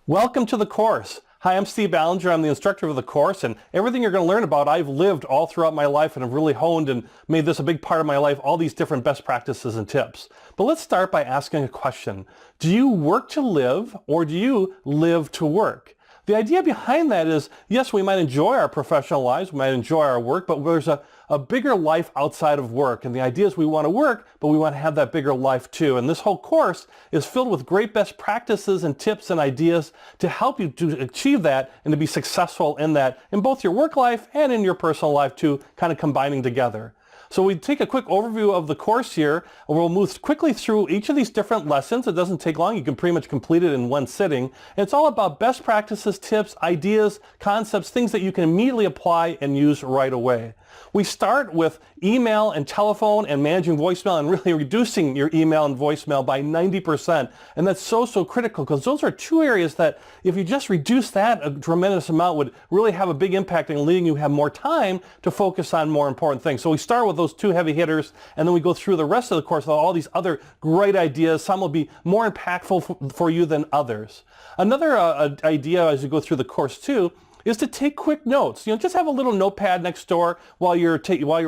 Welcome to the course. Hi, I'm Steve Ballinger. I'm the instructor of the course, and everything you're going to learn about I've lived all throughout my life and have really honed and made this a big part of my life, all these different best practices and tips. But let's start by asking a question. Do you work to live or do you live to work? The idea behind that is, yes, we might enjoy our professional lives, we might enjoy our work, but there's a bigger life outside of work. And the idea is we want to work, but we want to have that bigger life too. And this whole course is filled with great best practices and tips and ideas to help you to achieve that and to be successful in that, in both your work life and in your personal life too, kind of combining together. So we take a quick overview of the course here, and we'll move quickly through each of these different lessons. It doesn't take long. You can pretty much complete it in one sitting. And it's all about best practices, tips, ideas, concepts, things that you can immediately apply and use right away. We start with email and telephone and managing voicemail and really reducing your email and voicemail by 90%. And that's so critical because those are two areas that if you just reduce that a tremendous amount would really have a big impact in letting you have more time to focus on more important things. So we start with those two heavy hitters and then we go through the rest of the course with all these other great ideas. Some will be more impactful for you than others. Another idea as you go through the course too is to take quick notes. Just have a little notepad next door while you're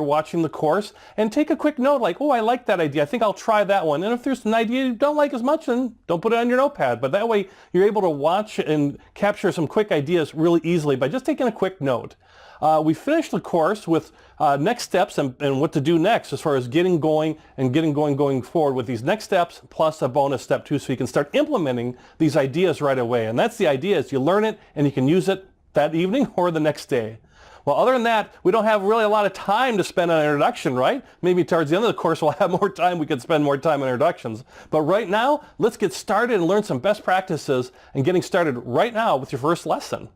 watching the course and take a quick note like, oh, I like that idea. I think I'll try that one. And if there's an idea you don't like as much, then don't put it on your notepad. But that way you're able to watch and capture some quick ideas really easily by just taking a quick note. We finished the course with next steps and what to do next as far as getting going going forward with these next steps plus a bonus step too, so you can start implementing these ideas right away. And that's the idea, is you learn it and you can use it that evening or the next day. Well, other than that, we don't have really a lot of time to spend on introduction, right? Maybe towards the end of the course we'll have more time, we could spend more time on introductions. But right now, let's get started and learn some best practices and getting started right now with your first lesson.